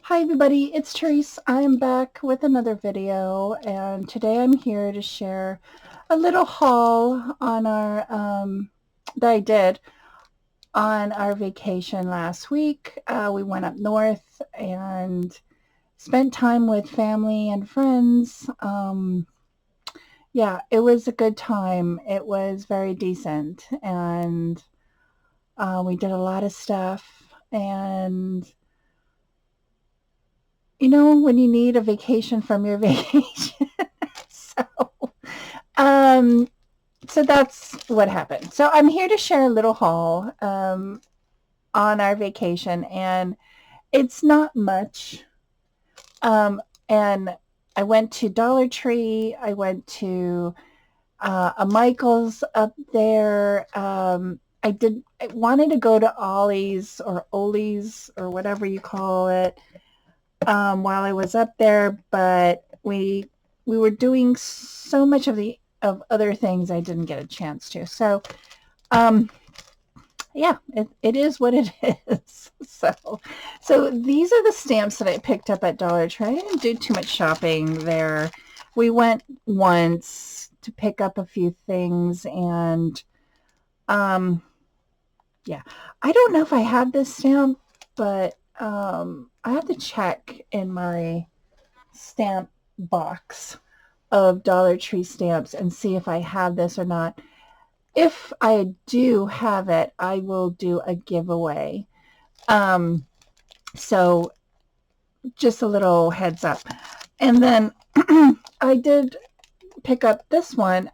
Hi everybody, it's Tereese. I'm back with another video, and today I'm here to share a little haul on our that I did on our vacation last week. We went up north and spent time with family and friends. Yeah, it was a good time. It was very decent, and we did a lot of stuff. And you know, when you need a vacation from your vacation. so, um, so that's what happened. So I'm here to share a little haul on our vacation, and it's not much. And I went to Dollar Tree. I went to a Michael's up there. I wanted to go to Ollie's or Ollie's or whatever you call it while I was up there, but we were doing so much of other things I didn't get a chance to. So um, yeah, it is what it is. So these are the stamps that I picked up at Dollar Tree. I didn't do too much shopping there. We went once to pick up a few things, and um, yeah, I don't know if I have this stamp, but I have to check in my stamp box of Dollar Tree stamps and see if I have this or not. If I do have it, I will do a giveaway. Um, so just a little heads up. And then I did pick up this one.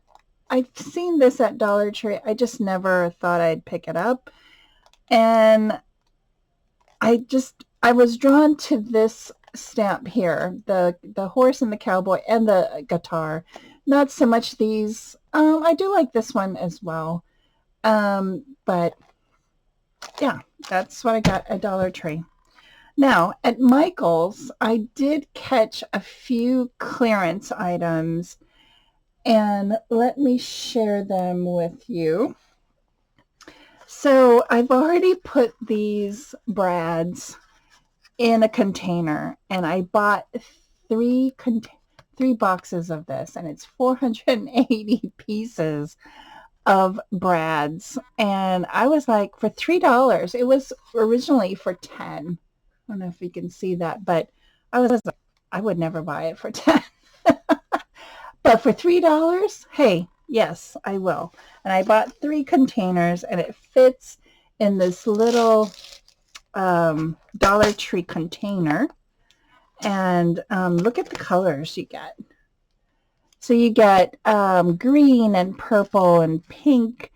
I've seen this at Dollar Tree. I just never thought I'd pick it up. And I was drawn to this stamp here, the horse and the cowboy and the guitar. Not so much these. I do like this one as well. But yeah, that's what I got at Dollar Tree. Now, at Michael's, I did catch a few clearance items, and let me share them with you. So I've already put these brads in a container, and I bought three boxes of this, and it's 480 pieces of brads. And I was like, for $3. It was originally for 10. I don't know if you can see that, but I was like, I would never buy it for 10. But for $3, hey, yes, I will. And I bought 3 containers, and it fits in this little Dollar Tree container. And look at the colors you get. So you get green and purple and pink,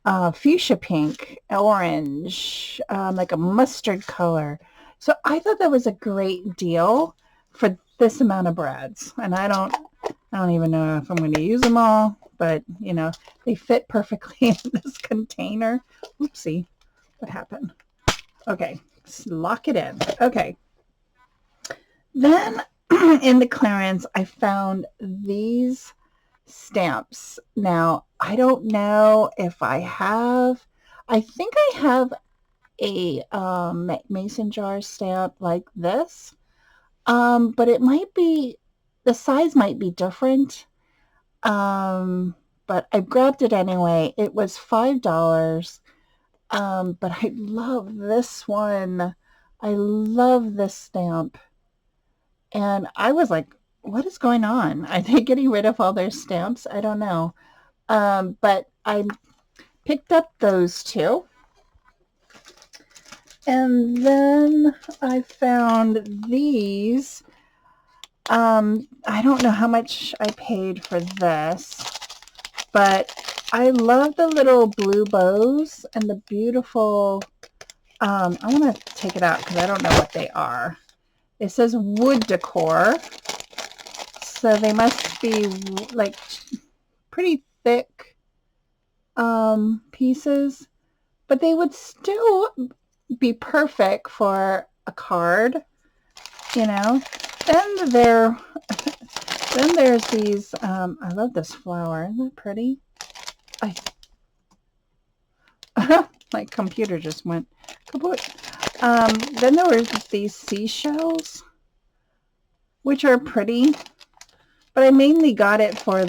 fuchsia pink, orange, like a mustard color. So I thought that was a great deal for this amount of brads. And I don't even know if I'm going to use them all, but you know, they fit perfectly in this container. Oopsie, what happened? Okay, let's lock it in. Okay. Then in the clearance, I found these stamps. Now, I don't know if I think I have a mason jar stamp like this, but it might be, the size might be different. But I grabbed it anyway. It was $5. But I love this one. I love this stamp. And I was like, what is going on? Are they getting rid of all their stamps? I don't know. But I picked up those two. And then I found these. I don't know how much I paid for this, but I love the little blue bows and the beautiful, I want to take it out because I don't know what they are. It says wood decor, so they must be like pretty thick pieces, but they would still be perfect for a card, you know. Then there's these. I love this flower. Isn't that pretty? My computer just went kaput. Then there were these seashells, which are pretty, but I mainly got it for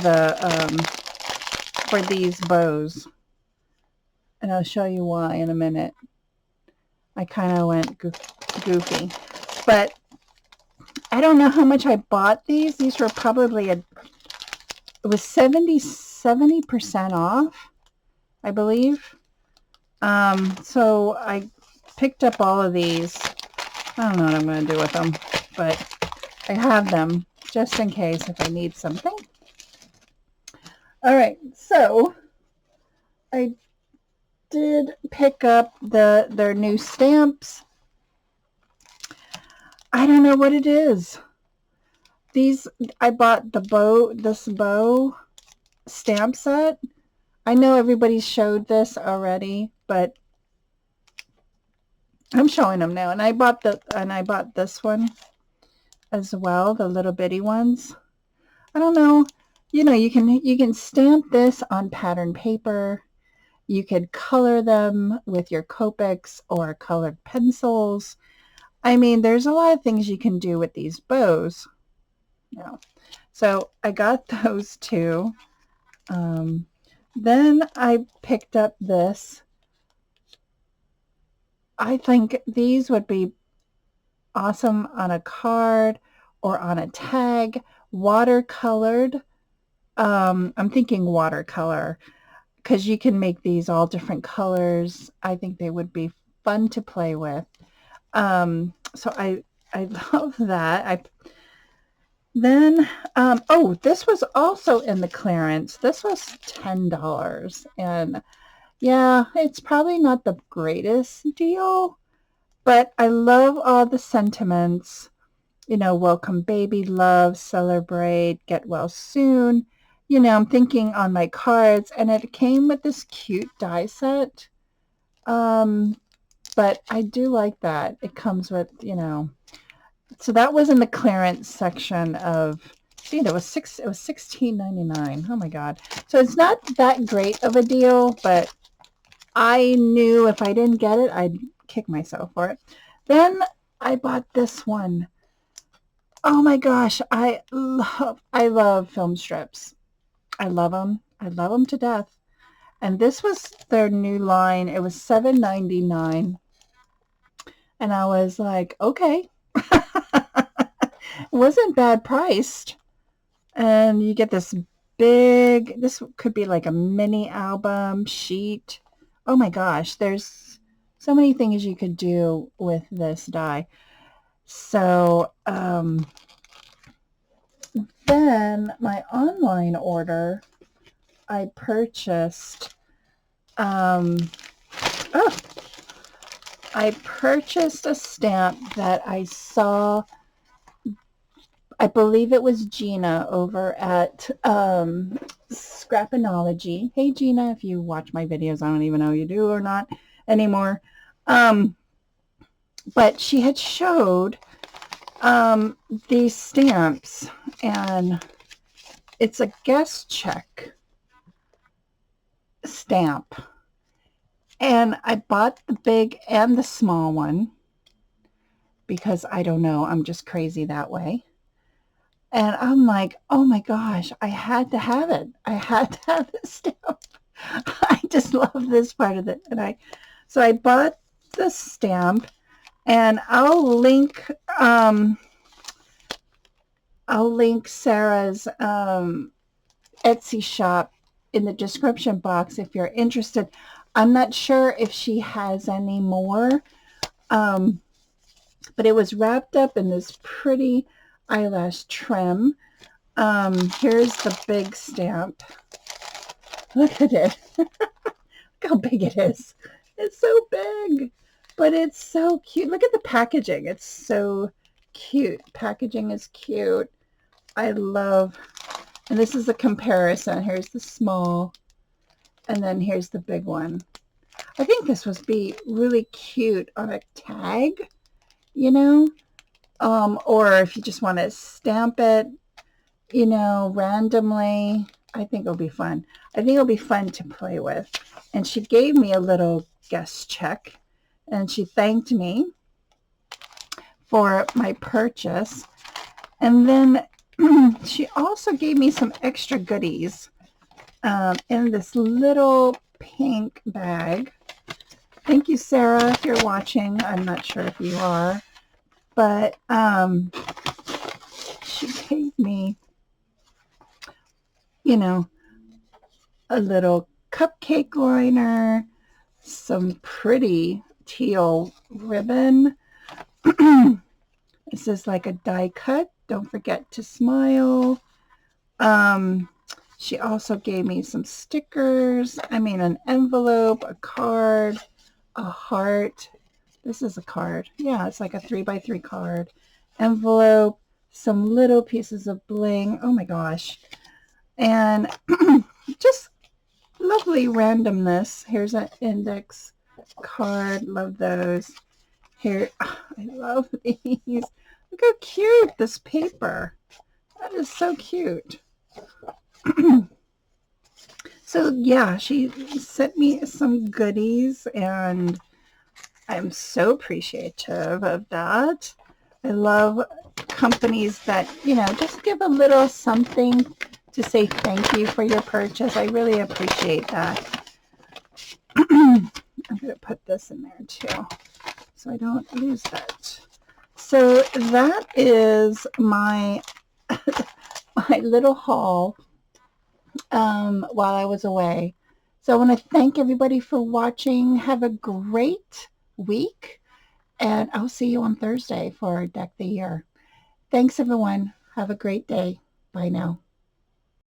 for these bows, and I'll show you why in a minute. I kind of went goofy, but I don't know how much I bought these. These were probably it was 70% off, I believe. So I picked up all of these. I don't know what I'm going to do with them, but I have them just in case if I need something. All right, so I did pick up their new stamps. I don't know what it is. These, I bought this bow stamp set. I know everybody showed this already, but I'm showing them now. And I bought this one as well, the little bitty ones. I don't know. You know, you can stamp this on pattern paper. You could color them with your Copics or colored pencils. I mean, there's a lot of things you can do with these bows. Yeah. So I got those two. Then I picked up this. I think these would be awesome on a card or on a tag, watercolored. I'm thinking watercolor because you can make these all different colors. I think they would be fun to play with. So I love that. Oh, this was also in the clearance. This was $10, and yeah, it's probably not the greatest deal, but I love all the sentiments. You know, welcome baby, love, celebrate, get well soon. You know, I'm thinking on my cards, and it came with this cute die set. But I do like that. It comes with, you know, so that was in the clearance section of, see, it was $16.99. Oh my God. So it's not that great of a deal, but I knew if I didn't get it, I'd kick myself for it. Then I bought this one. Oh my gosh, I love film strips. I love them. I love them to death. And this was their new line. It was $7.99. And I was like, okay. It wasn't bad priced. And you get this big, this could be like a mini album sheet. Oh my gosh, there's so many things you could do with this die. So then my online order, I purchased, I purchased a stamp that I saw. I believe it was Gina over at Scrapinology. Hey, Gina, if you watch my videos, I don't even know you do or not anymore. But she had showed these stamps, and it's a guest check stamp. And I bought the big and the small one because I don't know, I'm just crazy that way. And I'm like, oh my gosh, I had to have it. I had to have this stamp. I just love this part of it. And so I bought the stamp, and I'll link Sarah's Etsy shop in the description box if you're interested. I'm not sure if she has any more, but it was wrapped up in this pretty eyelash trim. Here's the big stamp. Look at it. Look how big it is. It's so big, but it's so cute. Look at the packaging. It's so cute. Packaging is cute. I love, and this is a comparison. Here's the small, and then here's the big one. I think this would be really cute on a tag, you know, or if you just want to stamp it, you know, randomly. I think it'll be fun. I think it'll be fun to play with. And she gave me a little guest check, and she thanked me. for my purchase. And then she also gave me some extra goodies in this little pink bag. Thank you, Sarah, if you're watching. I'm not sure if you are. But she gave me, you know, a little cupcake liner, some pretty teal ribbon. This is like a die cut. Don't forget to smile. She also gave me some stickers. I mean, an envelope, a card, a heart. This is a card. Yeah, it's like a 3x3 card. Envelope, some little pieces of bling. Oh my gosh. And just lovely randomness. Here's an index card. Love those. Here, I love these. Look how cute this paper. That is so cute. So yeah, she sent me some goodies and I'm so appreciative of that. I love companies that, just give a little something to say thank you for your purchase. I really appreciate that. I'm going to put this in there too so I don't lose that. So that is my my little haul while I was away. So I want to thank everybody for watching. Have a great week, and I'll see you on Thursday for Deck the Year. Thanks, everyone. Have a great day. Bye now.